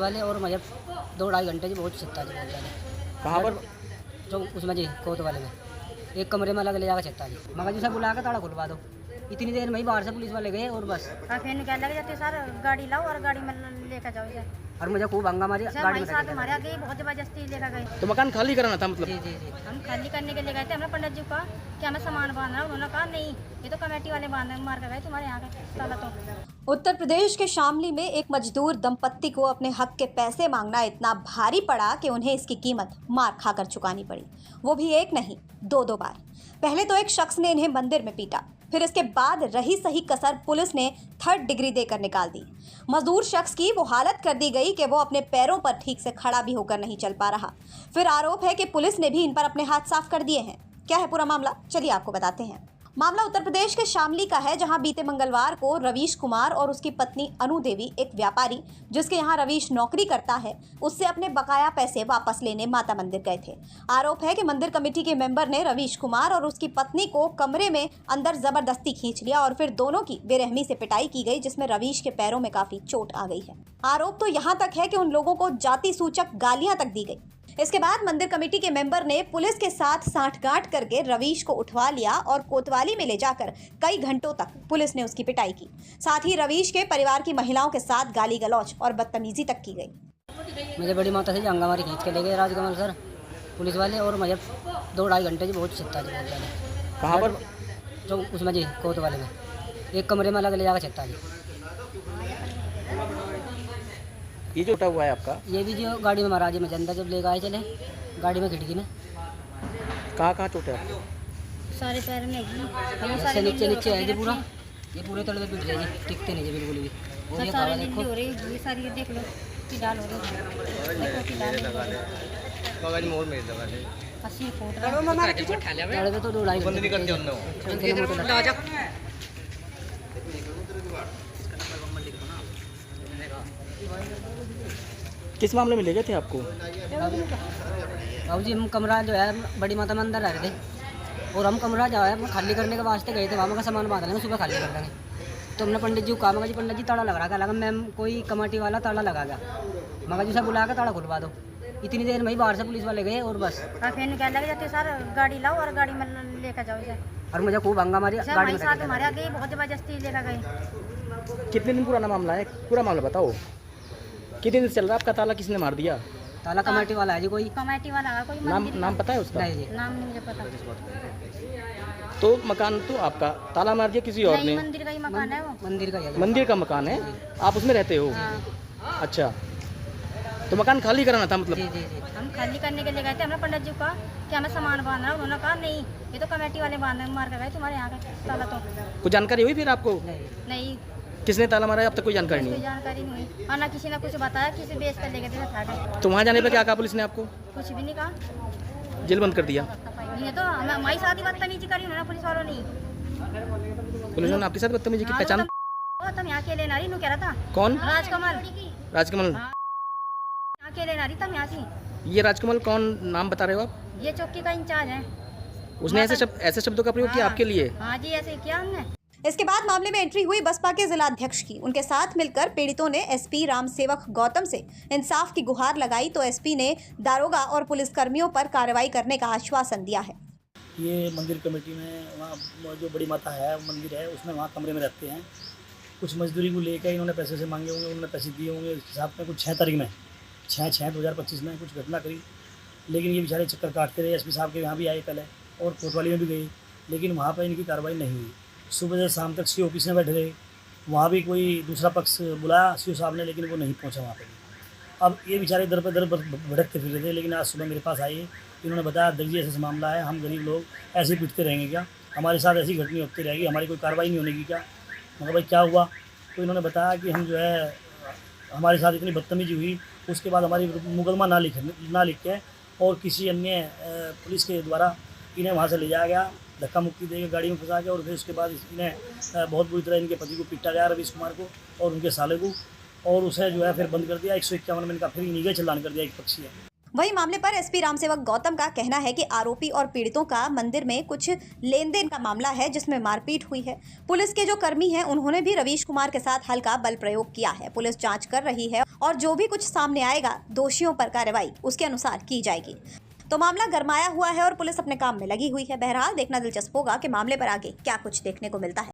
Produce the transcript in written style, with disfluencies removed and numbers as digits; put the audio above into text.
वाले और मुझे 2-2.5 घंटे की बहुत चिंता थी बहुत ज़्यादा। कहाँ पर? जो उसमें जी कोत वाले में एक कमरे में अलग ले जाकर चिंता जी मगर जी सब बुला के ताला खुलवा दो। इतनी देर में ही बाहर से पुलिस वाले गए और बस फिर निकाल लगे जाते सर गाड़ी लाओ और गाड़ी में लेकर जाओ इसे। और मुझे खूब हंगा मारी गाड़ी हमारे में साथ हमारे आगे बहुत जबरदस्ती लेकर गए। तो मकान खाली कराना था मतलब? जी जी जी। हम खाली करने के लिए गए थे, हमने पंडित जी को कहा कि हमें सामान बांधना है। उन्होंने कहा नहीं, ये तो कमेटी वाले बांध मार कर गए तुम्हारे यहाँ के ताला तो। उत्तर प्रदेश के शामली में एक मजदूर दंपत्ति को अपने हक के पैसे मांगना इतना भारी पड़ा कि उन्हें इसकी कीमत मार खाकर चुकानी पड़ी, वो भी एक नहीं 2-2 बार। पहले तो एक शख्स ने इन्हें मंदिर में पीटा, फिर इसके बाद रही सही कसर पुलिस ने 3rd डिग्री देकर निकाल दी। मजदूर शख्स की वो हालत कर दी गई कि वो अपने पैरों पर ठीक से खड़ा भी होकर नहीं चल पा रहा। फिर आरोप है कि पुलिस ने भी इन पर अपने हाथ साफ कर दिए हैं। क्या है पूरा मामला, चलिए आपको बताते हैं। मामला उत्तर प्रदेश के शामली का है, जहां बीते मंगलवार को रवीश कुमार और उसकी पत्नी अनु देवी, एक व्यापारी जिसके यहां रवीश नौकरी करता है, उससे अपने बकाया पैसे वापस लेने माता मंदिर गए थे। आरोप है कि मंदिर कमेटी के मेंबर ने रवीश कुमार और उसकी पत्नी को कमरे में अंदर जबरदस्ती खींच लिया और फिर दोनों की बेरहमी से पिटाई की गई, जिसमें रवीश के पैरों में काफी चोट आ गई है। आरोप तो यहाँ तक है कि उन लोगों को जाति सूचक गालियां तक दी गई। इसके बाद मंदिर कमेटी के मेंबर ने पुलिस के साथ सांठगांठ करके रवीश को उठवा लिया और कोतवाली में ले जाकर कई घंटों तक पुलिस ने उसकी पिटाई की। साथ ही रवीश के परिवार की महिलाओं के साथ गाली गलौज और बदतमीजी तक की गई। मुझे बड़ी माता से हंगामारी खींच के ले गए राजकमल सर पुलिस वाले और मुझे 2-2.5 घंटे की बहुत चिंता थी बहुत ज़्यादा। कहाँ पर? जो उसमें जी कोत वाले में एक कमरे में अलग ले जाकर चिंता जी। ये जो उठा हुआ है आपका? ये भी जो गाड़ी में महाराज में अंदर जब ले गए चले गाड़ी में खिड़की में। कहाँ चोट है आपको? सारे पैर में ऐसे नीचे नीचे है जी पूरा, ये पूरे तले पे पिट रहे जी, टिकते नहीं जी बिल्कुल भी। और ये सारी देखो हो रही है, ये सारी देख लो कि डाल हो रही देखो कि डाल हो रही कागज मोड़ में दबा दे। 80 फुट रहा तले पे तो 2-2.5 बंद नहीं करते उन्होंने। किस मामले में ले गए थे आपको? बाबू जी हम कमरा जो है बड़ी माता में अंदर रह रहे थे और हम कमरा जो है खाली करने के वास्ते गए थे, वहाँ का सामान बांध लेंगे सुबह खाली कर देंगे। तो हमने पंडित जी को कहा, मगर जी पंडित जी ताला लगा रहा लगा, मैम कोई कमेटी वाला ताला लगा गया, मगर जी सब बुला के ताला खुलवा दो। इतनी देर में ही बाहर से पुलिस वाले गए और बस फिर निकाल लगे जाते सर गाड़ी लाओ और गाड़ी में लेकर जाओ इसे। और मुझे खूब हंगा मारी गाड़ी हमारे में साथ हमारे आगे बहुत जबरदस्ती लेकर गए। कितने दिन पुराना मामला है? पूरा मामला बताओ। कितने दिन से चल रहा है आपका? ताला किसने मार दिया? ताला कमेटी वाला है जी, कोई कमेटी वाला है, कोई नाम पता है उसका? नहीं जी। नाम नहीं मुझे पता। तो मकान तो आपका ताला मार दिया किसी और ने? मंदिर का ही मकान है वो। मंदिर का है। मंदिर का मकान है, आप उसमें रहते हो? हाँ। अच्छा, तो मकान खाली कराना था मतलब? जी जी जी। हम खाली करने के लिए गए थे, हमने पंडित जी को कहा कि हमें सामान बांधना है। उन्होंने कहा नहीं, ये तो कमेटी वाले बांध मार कर गए तुम्हारे यहाँ के ताला तो। कुछ जानकारी हुई फिर आपको? नहीं, किसने ताला मारा है अब तक कोई जानकारी कोई नहीं? जानकारी नहीं हुई और ना किसी ने कुछ बताया, किसी बेच कर लेके थे था। तो वहाँ जाने पर क्या कहा पुलिस ने आपको? कुछ भी नहीं कहा, जेल बंद कर दिया? ये तो हमारी साथ ही बदतमीजी करी उन्होंने पुलिस वालों ने। पुलिस ने आपके साथ बदतमीजी की? पहचान? तुम यहाँ के लेना रही कह रहा था। कौन? राजकमल। राजकमल? यहाँ के लेना रही तुम यहाँ से। ये राजकमल कौन, नाम बता रहे हो आप? ये चौकी का इंचार्ज है। उसने ऐसे शब्दों का प्रयोग किया आपके लिए? हाँ जी, ऐसे किया हमने। इसके बाद मामले में एंट्री हुई बसपा के जिलाध्यक्ष की। उनके साथ मिलकर पीड़ितों ने एसपी रामसेवक गौतम से इंसाफ की गुहार लगाई, तो एसपी ने दारोगा और पुलिसकर्मियों पर कार्रवाई करने का आश्वासन दिया है। ये मंदिर कमेटी में वहाँ जो बड़ी माता है मंदिर है उसमें वहाँ कमरे में रहते हैं। कुछ मजदूरी को लेकर इन्होंने पैसे से मांगे होंगे, उन्होंने पैसे दिए होंगे। इस हिसाब में कुछ 6 तारीख में 6/6/2025 में कुछ घटना करी, लेकिन ये बेचारे चक्कर काटते रहे। एसपी साहब के यहाँ भी आए पहले और कोतवाली में भी गए, लेकिन वहाँ पर इनकी कार्रवाई नहीं हुई। सुबह से शाम तक सीओ ऑफिस में बैठे रहे, वहाँ भी कोई दूसरा पक्ष बुलाया सीओ साहब ने, लेकिन वो नहीं पहुँचा वहाँ पर। अब ये बेचारे दर पर दर भटकते फिर रहे थे, लेकिन आज सुबह मेरे पास आए, इन्होंने बताया दर्जी ऐसा मामला है, हम गरीब लोग ऐसे ही पिटते रहेंगे क्या? हमारे साथ ऐसी घटनी होती रहेगी, हमारी कोई कार्रवाई नहीं होने की क्या? मगर भाई क्या हुआ? तो इन्होंने बताया कि हम जो है हमारे साथ इतनी बदतमीजी हुई, उसके बाद हमारी मुकदमा ना लिख के और किसी अन्य पुलिस के द्वारा इन्हें वहाँ से ले जाया गया, धक्का मुक्की देकर गाड़ी में फंसा गया और फिर उसके बाद इन्हें बहुत बुरी तरह इनके पति को पीटा गया, रवीश कुमार को और उनके साले को, और उसे जो है फिर बंद कर दिया। 151 में इनका फिर निगह चलान कर दिया एक पक्षी है। वहीं मामले पर एसपी रामसेवक गौतम का कहना है कि आरोपी और पीड़ितों का मंदिर में कुछ लेन देन का मामला है जिसमें मारपीट हुई है। पुलिस के जो कर्मी हैं उन्होंने भी रवीश कुमार के साथ हल्का बल प्रयोग किया है। पुलिस जांच कर रही है और जो भी कुछ सामने आएगा दोषियों पर कार्रवाई उसके अनुसार की जाएगी। तो मामला गरमाया हुआ है और पुलिस अपने काम में लगी हुई है। बहरहाल देखना दिलचस्प होगा कि मामले पर आगे क्या कुछ देखने को मिलता है।